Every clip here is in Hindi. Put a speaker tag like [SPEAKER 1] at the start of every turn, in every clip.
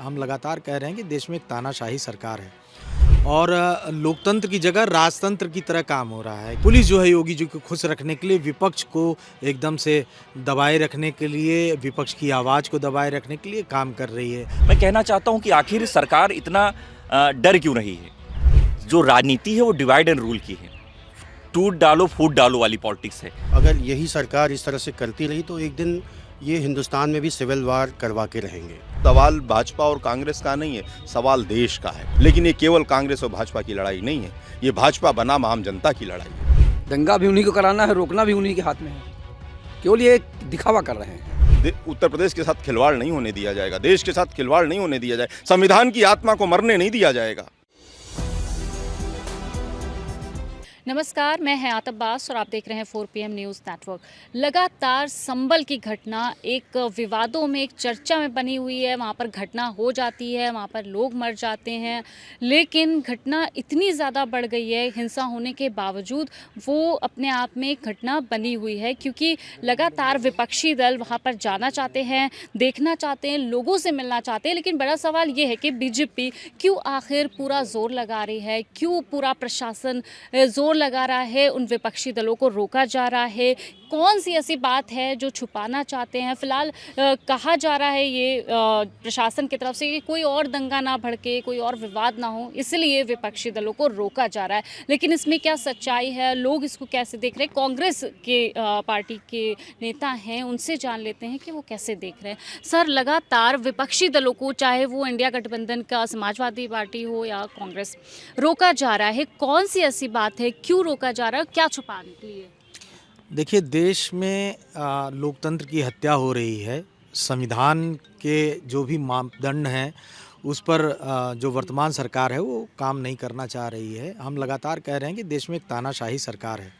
[SPEAKER 1] हम लगातार कह रहे हैं कि देश में एक तानाशाही सरकार है और लोकतंत्र की जगह राजतंत्र की तरह काम हो रहा है। पुलिस जो है योगी जी को खुश रखने के लिए, विपक्ष को एकदम से दबाए रखने के लिए, विपक्ष की आवाज़ को दबाए रखने के लिए काम कर रही है।
[SPEAKER 2] मैं कहना चाहता हूं कि आखिर सरकार इतना डर क्यों रही है। जो राजनीति है वो डिवाइड एंड रूल की है, टूट डालो फूट डालो वाली पॉलिटिक्स है।
[SPEAKER 3] अगर यही सरकार इस तरह से करती रही तो एक दिन ये हिंदुस्तान में भी सिविल वार करवा के रहेंगे।
[SPEAKER 4] सवाल भाजपा और कांग्रेस का नहीं है, सवाल देश का है। लेकिन ये केवल कांग्रेस और भाजपा की लड़ाई नहीं है, ये भाजपा बनाम आम जनता की लड़ाई है।
[SPEAKER 5] दंगा भी उन्हीं को कराना है, रोकना भी उन्हीं के हाथ में है। केवल ये दिखावा कर रहे हैं।
[SPEAKER 4] उत्तर प्रदेश के साथ खिलवाड़ नहीं होने दिया जाएगा, देश के साथ खिलवाड़ नहीं होने दिया जाएगा, संविधान की आत्मा को मरने नहीं दिया जाएगा।
[SPEAKER 6] नमस्कार, मैं हयात अब्बास और आप देख रहे हैं 4PM न्यूज़ नेटवर्क। लगातार संभल की घटना एक विवादों में, एक चर्चा में बनी हुई है। वहाँ पर घटना हो जाती है, वहाँ पर लोग मर जाते हैं, लेकिन घटना इतनी ज़्यादा बढ़ गई है, हिंसा होने के बावजूद वो अपने आप में एक घटना बनी हुई है, क्योंकि लगातार विपक्षी दल वहाँ पर जाना चाहते हैं, देखना चाहते हैं, लोगों से मिलना चाहते हैं। लेकिन बड़ा सवाल ये है कि बीजेपी क्यों आखिर पूरा जोर लगा रही है, क्यों पूरा प्रशासन जोर लगा रहा है, उन विपक्षी दलों को रोका जा रहा है। कौन सी ऐसी बात है जो छुपाना चाहते हैं। फिलहाल कहा जा रहा है ये प्रशासन की तरफ से कि कोई और दंगा ना भड़के, कोई और विवाद ना हो, इसलिए विपक्षी दलों को रोका जा रहा है। लेकिन इसमें क्या सच्चाई है, लोग इसको कैसे देख रहे हैं? कांग्रेस के पार्टी के नेता हैं, उनसे जान लेते हैं कि वो कैसे देख रहे हैं। सर, लगातार विपक्षी दलों को, चाहे वो इंडिया गठबंधन का समाजवादी पार्टी हो या कांग्रेस, रोका जा रहा है। कौन सी ऐसी बात है, क्यों रोका जा रहा है, क्या छुपाने के लिए?
[SPEAKER 1] देखिए, देश में लोकतंत्र की हत्या हो रही है। संविधान के जो भी मापदंड हैं उस पर जो वर्तमान सरकार है वो काम नहीं करना चाह रही है। हम लगातार कह रहे हैं कि देश में एक तानाशाही सरकार है।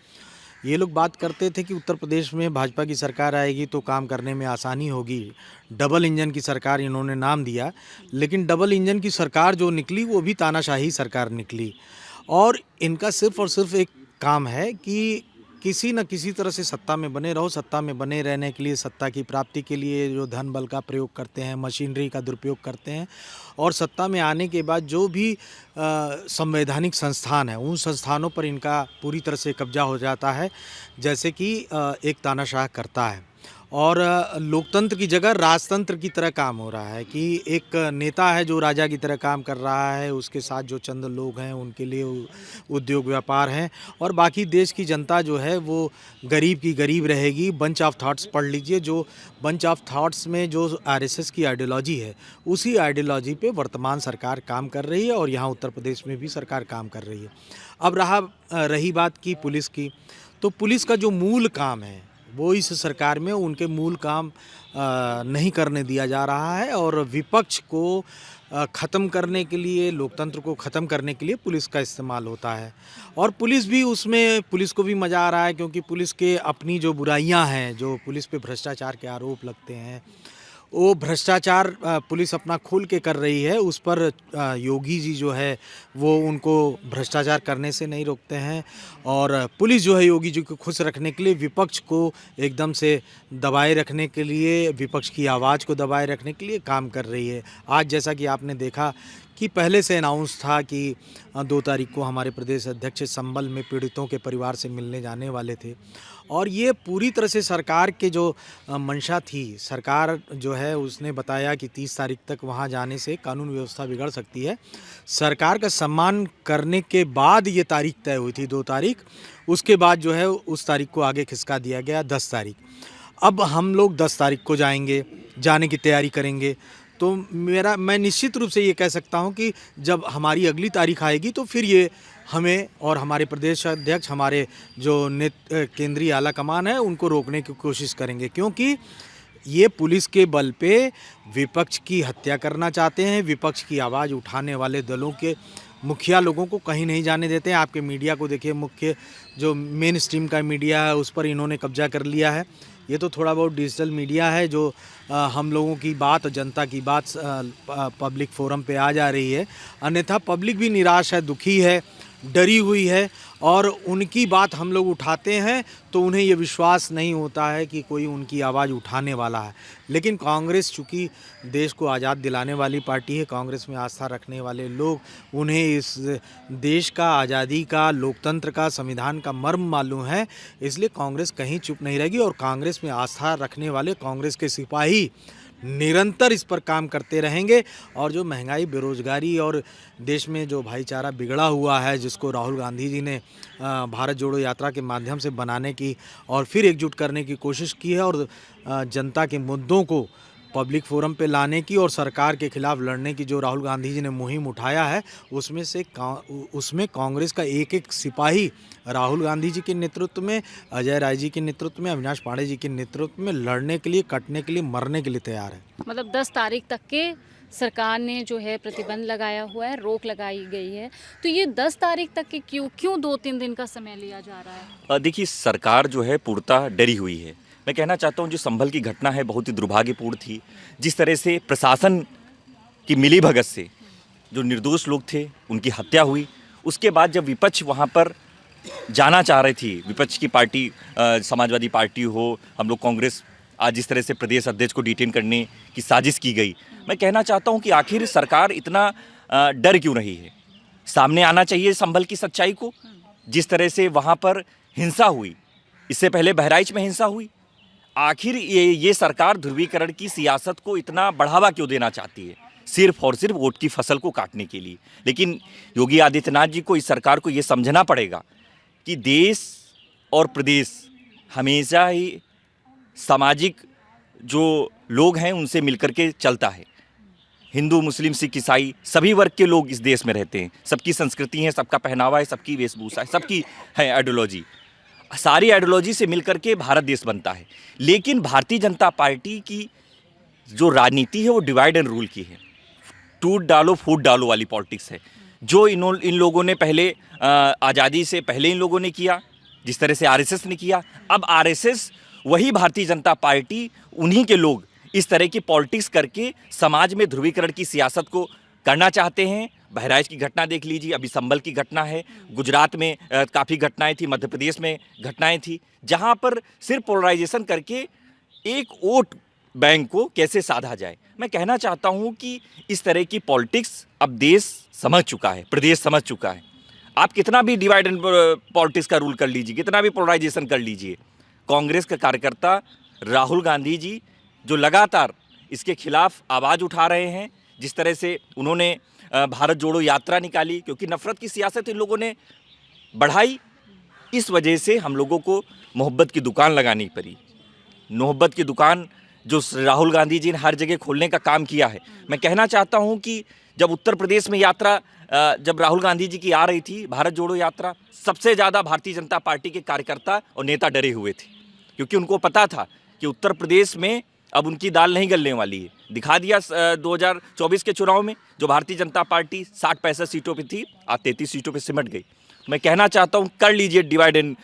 [SPEAKER 1] ये लोग बात करते थे कि उत्तर प्रदेश में भाजपा की सरकार आएगी तो काम करने में आसानी होगी, डबल इंजन की सरकार इन्होंने नाम दिया, लेकिन डबल इंजन की सरकार जो निकली वो भी तानाशाही सरकार निकली। और इनका सिर्फ़ और सिर्फ एक काम है कि किसी न किसी तरह से सत्ता में बने रहो। सत्ता में बने रहने के लिए, सत्ता की प्राप्ति के लिए जो धन बल का प्रयोग करते हैं, मशीनरी का दुरुपयोग करते हैं, और सत्ता में आने के बाद जो भी संवैधानिक संस्थान है उन संस्थानों पर इनका पूरी तरह से कब्जा हो जाता है, जैसे कि एक तानाशाह करता है। और लोकतंत्र की जगह राजतंत्र की तरह काम हो रहा है कि एक नेता है जो राजा की तरह काम कर रहा है, उसके साथ जो चंद लोग हैं उनके लिए उद्योग व्यापार हैं, और बाकी देश की जनता जो है वो गरीब की गरीब रहेगी। बंच ऑफ थॉट्स पढ़ लीजिए, जो बंच ऑफ थॉट्स में जो आरएसएस की आइडियोलॉजी है उसी आइडियोलॉजी पे वर्तमान सरकार काम कर रही है, और यहाँ उत्तर प्रदेश में भी सरकार काम कर रही है। अब रही बात की पुलिस की, तो पुलिस का जो मूल काम है वो इस सरकार में उनके मूल काम नहीं करने दिया जा रहा है, और विपक्ष को ख़त्म करने के लिए, लोकतंत्र को ख़त्म करने के लिए पुलिस का इस्तेमाल होता है। और पुलिस को भी मज़ा आ रहा है, क्योंकि पुलिस के अपनी जो बुराइयां हैं, जो पुलिस पे भ्रष्टाचार के आरोप लगते हैं, वो भ्रष्टाचार पुलिस अपना खोल के कर रही है। उस पर योगी जी जो है वो उनको भ्रष्टाचार करने से नहीं रोकते हैं, और पुलिस जो है योगी जी को खुश रखने के लिए, विपक्ष को एकदम से दबाए रखने के लिए, विपक्ष की आवाज़ को दबाए रखने के लिए काम कर रही है। आज जैसा कि आपने देखा कि पहले से अनाउंस था कि 2 तारीख को हमारे प्रदेश अध्यक्ष संभल में पीड़ितों के परिवार से मिलने जाने वाले थे, और ये पूरी तरह से सरकार के जो मंशा थी, सरकार जो है उसने बताया कि 30 तारीख तक वहाँ जाने से कानून व्यवस्था बिगड़ सकती है। सरकार का सम्मान करने के बाद ये तारीख तय हुई थी, 2 तारीख। उसके बाद जो है उस तारीख को आगे खिसका दिया गया 10 तारीख। अब हम लोग 10 तारीख को जाएंगे, जाने की तैयारी करेंगे। तो मैं निश्चित रूप से ये कह सकता हूँ कि जब हमारी अगली तारीख आएगी तो फिर ये हमें और हमारे प्रदेश अध्यक्ष, हमारे जो केंद्रीय आला कमान है, उनको रोकने की कोशिश करेंगे, क्योंकि ये पुलिस के बल पे विपक्ष की हत्या करना चाहते हैं। विपक्ष की आवाज़ उठाने वाले दलों के मुखिया लोगों को कहीं नहीं जाने देते हैं। आपके मीडिया को देखिए, मुख्य जो मेन स्ट्रीम का मीडिया है उस पर इन्होंने कब्जा कर लिया है। ये तो थोड़ा बहुत डिजिटल मीडिया है जो हम लोगों की बात, जनता की बात पब्लिक फोरम पे आ जा रही है। अन्यथा पब्लिक भी निराश है, दुखी है। डरी हुई है और उनकी बात हम लोग उठाते हैं तो उन्हें ये विश्वास नहीं होता है कि कोई उनकी आवाज़ उठाने वाला है। लेकिन कांग्रेस चूँकि देश को आज़ाद दिलाने वाली पार्टी है, कांग्रेस में आस्था रखने वाले लोग, उन्हें इस देश का, आज़ादी का, लोकतंत्र का, संविधान का मर्म मालूम है, इसलिए कांग्रेस कहीं चुप नहीं रहेगी और कांग्रेस में आस्था रखने वाले कांग्रेस के सिपाही निरंतर इस पर काम करते रहेंगे। और जो महंगाई, बेरोजगारी और देश में जो भाईचारा बिगड़ा हुआ है, जिसको राहुल गांधी जी ने भारत जोड़ो यात्रा के माध्यम से बनाने की और फिर एकजुट करने की कोशिश की है और जनता के मुद्दों को पब्लिक फोरम पे लाने की और सरकार के खिलाफ लड़ने की जो राहुल गांधी जी ने मुहिम उठाया है, उसमें कांग्रेस का एक एक सिपाही राहुल गांधी जी के नेतृत्व में, अजय राय जी के नेतृत्व में, अविनाश पांडे जी के नेतृत्व में लड़ने के लिए, कटने के लिए, मरने के लिए तैयार है।
[SPEAKER 6] मतलब 10 तारीख तक के सरकार ने जो है प्रतिबंध लगाया हुआ है, रोक लगाई गई है, तो ये 10 तारीख तक के क्यों 2-3 दिन का समय लिया जा रहा है?
[SPEAKER 2] देखिए, सरकार जो है पूर्णतः डरी हुई है। मैं कहना चाहता हूँ जो संभल की घटना है बहुत ही दुर्भाग्यपूर्ण थी। जिस तरह से प्रशासन की मिलीभगत से जो निर्दोष लोग थे उनकी हत्या हुई, उसके बाद जब विपक्ष वहाँ पर जाना चाह रही थी, विपक्ष की पार्टी समाजवादी पार्टी हो, हम लोग कांग्रेस, आज जिस तरह से प्रदेश अध्यक्ष को डिटेन करने की साजिश की गई, मैं कहना चाहता हूँ कि आखिर सरकार इतना डर क्यों रही है? सामने आना चाहिए संभल की सच्चाई को। जिस तरह से वहाँ पर हिंसा हुई, इससे पहले बहराइच में हिंसा हुई, आखिर ये सरकार ध्रुवीकरण की सियासत को इतना बढ़ावा क्यों देना चाहती है? सिर्फ और सिर्फ वोट की फसल को काटने के लिए। लेकिन योगी आदित्यनाथ जी को, इस सरकार को ये समझना पड़ेगा कि देश और प्रदेश हमेशा ही सामाजिक जो लोग हैं उनसे मिलकर के चलता है। हिंदू, मुस्लिम, सिख, ईसाई सभी वर्ग के लोग इस देश में रहते हैं। सबकी संस्कृति है, सबका पहनावा है, सबकी वेशभूषा है, सबकी है आइडियोलॉजी। सारी आइडियोलॉजी से मिलकर के भारत देश बनता है। लेकिन भारतीय जनता पार्टी की जो राजनीति है वो डिवाइड एंड रूल की है। टूट डालो फूट डालो वाली पॉलिटिक्स है, जो इन लोगों ने पहले आज़ादी से पहले इन लोगों ने किया, जिस तरह से आरएसएस ने किया। अब आरएसएस वही भारतीय जनता पार्टी, उन्हीं के लोग इस तरह की पॉलिटिक्स करके समाज में ध्रुवीकरण की सियासत को करना चाहते हैं। बहराइच की घटना देख लीजिए, अभी संभल की घटना है, गुजरात में काफ़ी घटनाएं थी, मध्य प्रदेश में घटनाएं थी, जहां पर सिर्फ पोलराइजेशन करके एक वोट बैंक को कैसे साधा जाए। मैं कहना चाहता हूं कि इस तरह की पॉलिटिक्स अब देश समझ चुका है, प्रदेश समझ चुका है। आप कितना भी डिवाइड एंड पॉलिटिक्स का रूल कर लीजिए, कितना भी पोलराइजेशन कर लीजिए, कांग्रेस के कार्यकर्ता राहुल गांधी जी जो लगातार इसके खिलाफ आवाज़ उठा रहे हैं, जिस तरह से उन्होंने भारत जोड़ो यात्रा निकाली, क्योंकि नफरत की सियासत इन लोगों ने बढ़ाई, इस वजह से हम लोगों को मोहब्बत की दुकान लगानी पड़ी। मोहब्बत की दुकान जो राहुल गांधी जी ने हर जगह खोलने का काम किया है। मैं कहना चाहता हूं कि जब उत्तर प्रदेश में यात्रा जब राहुल गांधी जी की आ रही थी, भारत जोड़ो यात्रा, सबसे ज़्यादा भारतीय जनता पार्टी के कार्यकर्ता और नेता डरे हुए थे, क्योंकि उनको पता था कि उत्तर प्रदेश में अब उनकी दाल नहीं गलने वाली है। दिखा दिया 2024 के चुनाव में, जो भारतीय जनता पार्टी 60-65 सीटों पे थी, आज 33 सीटों पे सिमट गई। मैं कहना चाहता हूँ, कर लीजिए डिवाइड एंड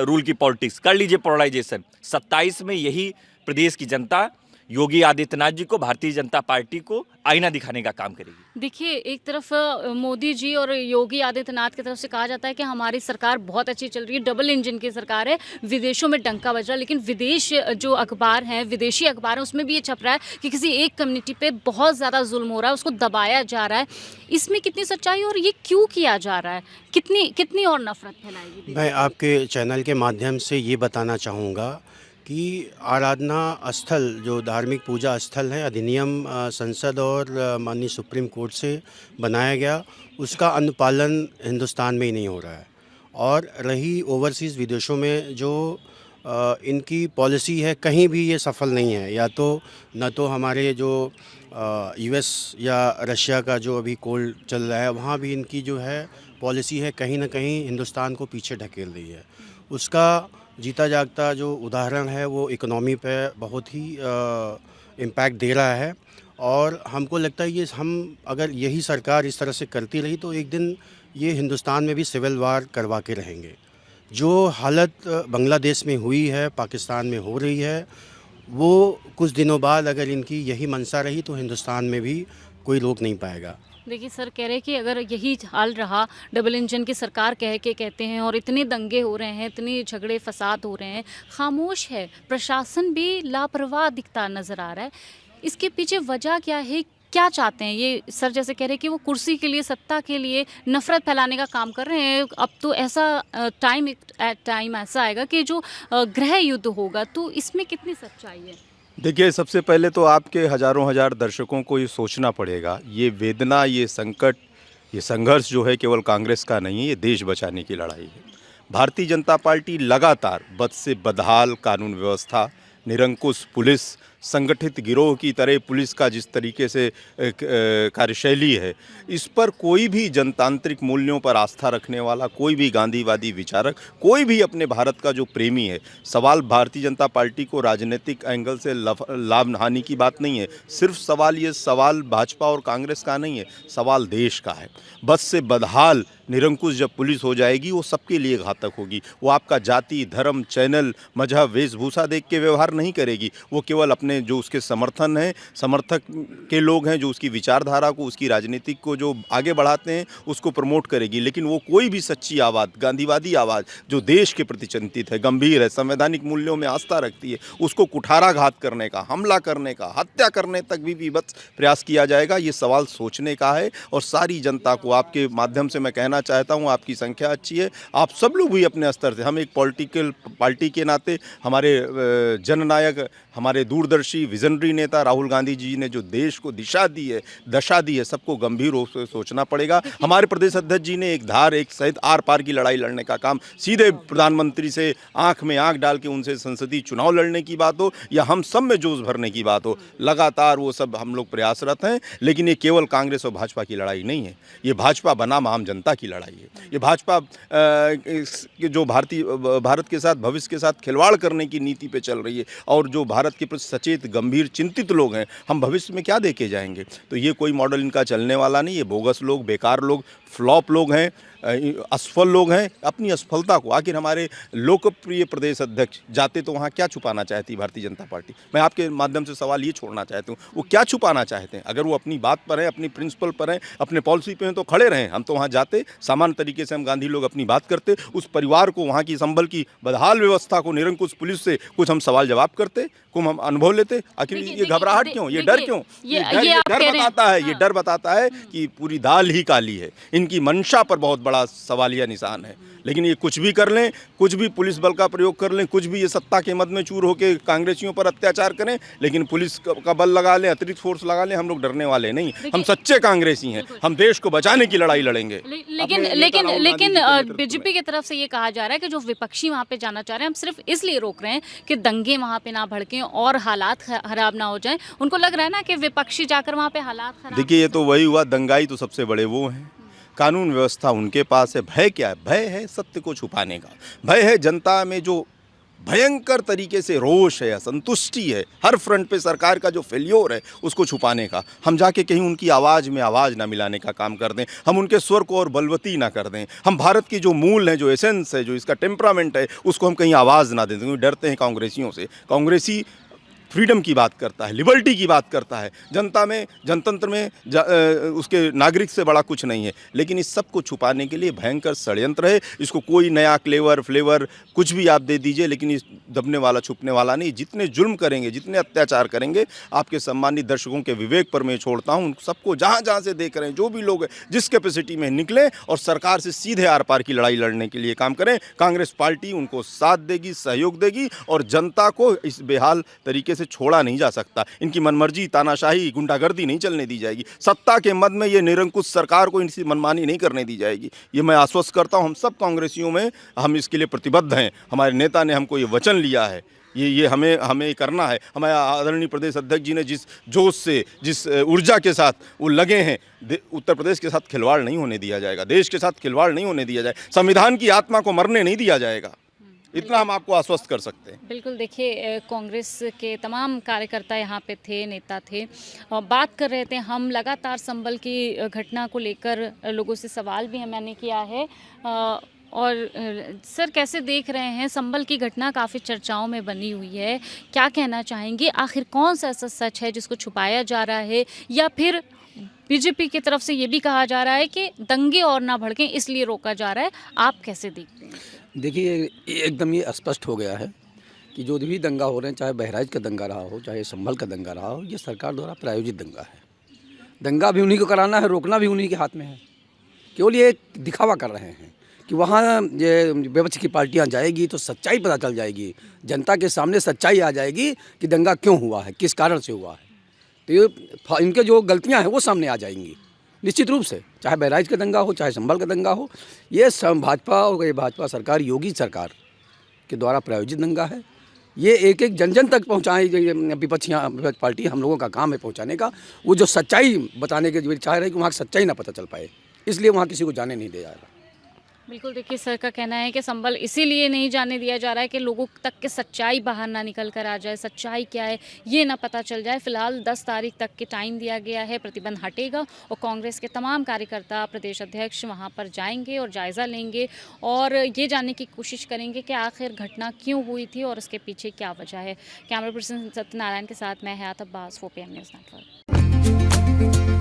[SPEAKER 2] रूल की पॉलिटिक्स, कर लीजिए पोलराइजेशन। 27 में यही प्रदेश की जनता योगी आदित्यनाथ जी को, भारतीय जनता पार्टी को आईना दिखाने का काम करेगी।
[SPEAKER 6] देखिए, एक तरफ मोदी जी और योगी आदित्यनाथ की तरफ से कहा जाता है कि हमारी सरकार बहुत अच्छी चल रही है, डबल इंजन की सरकार है, विदेशों में डंका बज रहा है। लेकिन विदेश जो अखबार हैं, विदेशी अखबार हैं, उसमें भी ये छप रहा है कि किसी एक कम्युनिटी पे बहुत ज़्यादा जुल्म हो रहा है, उसको दबाया जा रहा है। इसमें कितनी सच्चाई और ये क्यों किया जा रहा है? कितनी और नफरत फैलाएगी?
[SPEAKER 3] मैं आपके चैनल के माध्यम से ये बताना चाहूँगा कि आराधना स्थल, जो धार्मिक पूजा स्थल है, अधिनियम संसद और माननीय सुप्रीम कोर्ट से बनाया गया, उसका अनुपालन हिंदुस्तान में ही नहीं हो रहा है। और रही ओवरसीज़ विदेशों में जो इनकी पॉलिसी है, कहीं भी ये सफल नहीं है। या तो न तो हमारे जो यूएस या रशिया का जो अभी कोल्ड चल रहा है, वहाँ भी इनकी जो है पॉलिसी है, कहीं ना कहीं हिंदुस्तान को पीछे ढकेल रही है। उसका जीता जागता जो उदाहरण है वो इकोनॉमी पे बहुत ही इम्पैक्ट दे रहा है। और हमको लगता है ये हम अगर यही सरकार इस तरह से करती रही तो एक दिन ये हिंदुस्तान में भी सिविल वार करवा के रहेंगे। जो हालत बांग्लादेश में हुई है, पाकिस्तान में हो रही है, वो कुछ दिनों बाद अगर इनकी यही मंशा रही तो हिंदुस्तान में भी कोई रोक नहीं पाएगा।
[SPEAKER 6] देखिए सर कह रहे हैं कि अगर यही हाल रहा, डबल इंजन की सरकार कहते हैं और इतने दंगे हो रहे हैं, इतने झगड़े फसाद हो रहे हैं, खामोश है, प्रशासन भी लापरवाह दिखता नज़र आ रहा है। इसके पीछे वजह क्या है? क्या चाहते हैं ये सर? जैसे कह रहे हैं कि वो कुर्सी के लिए, सत्ता के लिए नफरत फैलाने का काम कर रहे हैं। अब तो ऐसा टाइम ऐसा आएगा कि जो गृह युद्ध होगा, तो इसमें कितनी सच्चाई है?
[SPEAKER 4] देखिए, सबसे पहले तो आपके हज़ारों हज़ार दर्शकों को ये सोचना पड़ेगा, ये वेदना, ये संकट, ये संघर्ष जो है केवल कांग्रेस का नहीं है, ये देश बचाने की लड़ाई है। भारतीय जनता पार्टी लगातार बद से बदहाल कानून व्यवस्था, निरंकुश पुलिस, संगठित गिरोह की तरह पुलिस का जिस तरीके से कार्यशैली है, इस पर कोई भी जनतांत्रिक मूल्यों पर आस्था रखने वाला, कोई भी गांधीवादी विचारक, कोई भी अपने भारत का जो प्रेमी है, सवाल भारतीय जनता पार्टी को राजनीतिक एंगल से लाभ हानि की बात नहीं है। सिर्फ सवाल भाजपा और कांग्रेस का नहीं है, सवाल देश का है। बस से बदहाल निरंकुश जब पुलिस हो जाएगी, वो सबके लिए घातक होगी। वो आपका जाति, धर्म, चैनल, मजहब, वेशभूषा देख के व्यवहार नहीं करेगी। वो केवल अपने जो उसके समर्थक के लोग हैं, जो उसकी विचारधारा को, उसकी राजनीतिक को जो आगे बढ़ाते हैं, उसको प्रमोट करेगी। लेकिन वो कोई भी सच्ची आवाज़, गांधीवादी आवाज़ जो देश के प्रति चिंतित है, गंभीर है, संवैधानिक मूल्यों में आस्था रखती है, उसको कुठाराघात करने का, हमला करने का, हत्या करने तक भी विवश प्रयास किया जाएगा। ये सवाल सोचने का है। और सारी जनता को आपके माध्यम से मैं कहना चाहता हूँ, आपकी संख्या अच्छी है, आप सब लोग भी अपने स्तर से, हम एक पॉलिटिकल पार्टी के नाते, हमारे जननायक, हमारे दूरदर्शी विजनरी नेता राहुल गांधी जी ने जो देश को दिशा दी है, दशा दी है, सबको गंभीर रूप से सोचना पड़ेगा। हमारे प्रदेश अध्यक्ष जी ने एक सहित आर पार की लड़ाई लड़ने का काम, सीधे प्रधानमंत्री से आंख में आंख डाल के उनसे संसदीय चुनाव लड़ने की बात हो या हम सब में जोश भरने की बात हो, लगातार वो सब हम लोग प्रयासरत हैं। लेकिन ये केवल कांग्रेस और भाजपा की लड़ाई नहीं है, ये भाजपा बनाम आम जनता की लड़ाई है। ये भाजपा जो भारत के साथ, भविष्य के साथ खिलवाड़ करने की नीति पे चल रही है, और जो भारत के प्रति सचेत, गंभीर, चिंतित लोग हैं, हम भविष्य में क्या देके जाएंगे। तो ये कोई मॉडल इनका चलने वाला नहीं। ये बोगस लोग, बेकार लोग, फ्लॉप लोग हैं, असफल लोग हैं। अपनी असफलता को, आखिर हमारे लोकप्रिय प्रदेश अध्यक्ष जाते तो वहाँ क्या छुपाना चाहती भारतीय जनता पार्टी? मैं आपके माध्यम से सवाल ये छोड़ना चाहता हूँ, वो क्या छुपाना चाहते हैं? अगर वो अपनी बात पर हैं, अपनी प्रिंसिपल पर हैं, अपने पॉलिसी पे हैं, तो खड़े रहें। हम तो वहाँ जाते, सामान्य तरीके से हम गांधी लोग अपनी बात करते, उस परिवार को, वहाँ की संभल की बदहाल व्यवस्था को, निरंकुश पुलिस से कुछ हम सवाल जवाब करते, कुछ हम अनुभव लेते। आखिर ये घबराहट क्यों, ये डर क्यों? ये डर बताता है कि पूरी दाल ही काली है। इनकी मंशा पर बहुत बड़ा सवालिया निशान है। लेकिन ये कुछ भी कर लें, कुछ भी पुलिस बल का प्रयोग कर लें, कुछ भी ये सत्ता के मद में चूर होकर कांग्रेसियों पर अत्याचार करें, लेकिन पुलिस का बल लगा लें, अतिरिक्त फोर्स लगा लें, हम लोग डरने वाले नहीं। हम सच्चे कांग्रेसी हैं, हम देश को बचाने की लड़ाई लड़ेंगे।
[SPEAKER 6] लेकिन बीजेपी की तरफ से ये कहा जा रहा है कि जो विपक्षी वहाँ पे जाना चाह रहे हैं, हम सिर्फ इसलिए रोक रहे हैं कि दंगे वहाँ पे ना भड़कें और हालात खराब ना हो जाएं। उनको लग रहा है ना कि विपक्षी जाकर वहाँ पे हालात खराब।
[SPEAKER 4] देखिए, ये तो वही हुआ, दंगाई तो सबसे बड़े वो हैं, कानून व्यवस्था उनके पास है। भय क्या है? भय है सत्य को छुपाने का। भय है जनता में जो भयंकर तरीके से रोष है, असंतुष्टि है, हर फ्रंट पे सरकार का जो फेल्योर है, उसको छुपाने का। हम जाके कहीं उनकी आवाज़ में आवाज़ ना मिलाने का काम कर दें, हम उनके स्वर को और बलवती ना कर दें, हम भारत की जो मूल है, जो एसेंस है, जो इसका टेम्परामेंट है, उसको हम कहीं आवाज़ ना दें। क्योंकि डरते हैं कांग्रेसियों से। कांग्रेसी फ्रीडम की बात करता है, लिबर्टी की बात करता है, जनता में, जनतंत्र में उसके नागरिक से बड़ा कुछ नहीं है। लेकिन इस सब को छुपाने के लिए भयंकर षड्यंत्र है। इसको कोई नया फ्लेवर कुछ भी आप दे दीजिए, लेकिन इस दबने वाला, छुपने वाला नहीं। जितने जुल्म करेंगे, जितने अत्याचार करेंगे, आपके सम्मानित दर्शकों के विवेक पर मैं छोड़ता हूँ। उन सबको जहाँ जहाँ से देख रहे हैं, जो भी लोग जिस कैपेसिटी में निकलें और सरकार से सीधे आर पार की लड़ाई लड़ने के लिए काम करें। कांग्रेस पार्टी उनको साथ देगी, सहयोग देगी, और जनता को इस बेहाल तरीके से छोड़ा नहीं जा सकता। इनकी मनमर्जी, तानाशाही, गुंडागर्दी नहीं चलने दी जाएगी। सत्ता के मद में ये निरंकुश सरकार को इनकी मनमानी नहीं करने दी जाएगी। ये मैं आश्वस्त करता हूँ। हम सब कांग्रेसियों में हम इसके लिए प्रतिबद्ध हैं। हमारे नेता ने हमको ये वचन लिया है, ये हमें करना है। हमारे आदरणीय प्रदेश अध्यक्ष जी ने जिस जोश से, जिस ऊर्जा के साथ वो लगे हैं, उत्तर प्रदेश के साथ खिलवाड़ नहीं होने दिया जाएगा, देश के साथ खिलवाड़ नहीं होने दिया जाएगा, संविधान की आत्मा को मरने नहीं दिया जाएगा। इतना हम आपको आश्वस्त कर सकते हैं।
[SPEAKER 6] बिल्कुल। देखिए, कांग्रेस के तमाम कार्यकर्ता यहाँ पे थे, नेता थे, और बात कर रहे थे। हम लगातार संभल की घटना को लेकर लोगों से सवाल भी मैंने किया है। और सर, कैसे देख रहे हैं? संभल की घटना काफ़ी चर्चाओं में बनी हुई है, क्या कहना चाहेंगे? आखिर कौन सा ऐसा सच है जिसको छुपाया जा रहा है, या फिर बीजेपी की तरफ से ये भी कहा जा रहा है कि दंगे और ना भड़कें इसलिए रोका जा रहा है, आप कैसे देखते हैं?
[SPEAKER 5] देखिए एकदम ये स्पष्ट हो गया है कि जो भी दंगा हो रहे हैं, चाहे बहराइच का दंगा रहा हो, चाहे संभल का दंगा रहा हो, ये सरकार द्वारा प्रायोजित दंगा है। दंगा भी उन्हीं को कराना है, रोकना भी उन्हीं के हाथ में है। केवल ये एक दिखावा कर रहे हैं कि वहाँ ये विपक्ष की पार्टियाँ जाएगी तो सच्चाई पता चल जाएगी, जनता के सामने सच्चाई आ जाएगी कि दंगा क्यों हुआ है, किस कारण से हुआ है। तो ये इनके जो गलतियाँ हैं वो सामने आ जाएंगी निश्चित रूप से, चाहे बहराइच का दंगा हो, चाहे संभल का दंगा हो। ये भाजपा और ये भाजपा सरकार, योगी सरकार के द्वारा प्रायोजित दंगा है। ये एक एक जन जन तक पहुँचाए, विपक्ष पार्टी हम लोगों का काम है पहुँचाने का। वो जो सच्चाई बताने के चाह रहे हैं कि वहाँ की सच्चाई ना पता चल पाए, इसलिए वहाँ किसी को जाने नहीं दिया जा रहा।
[SPEAKER 6] बिल्कुल, देखिए सर का कहना है कि संभल इसीलिए नहीं जाने दिया जा रहा है कि लोगों तक के सच्चाई बाहर ना निकल कर आ जाए, सच्चाई क्या है ये ना पता चल जाए। फिलहाल 10 तारीख तक के टाइम दिया गया है, प्रतिबंध हटेगा और कांग्रेस के तमाम कार्यकर्ता, प्रदेश अध्यक्ष वहां पर जाएंगे और जायज़ा लेंगे और ये जानने की कोशिश करेंगे कि आखिर घटना क्यों हुई थी और उसके पीछे क्या वजह है। कैमरा पर्सन सत्यनारायण के साथ मैं हयात अब्बास, 4PM न्यूज़ नेटवर्क।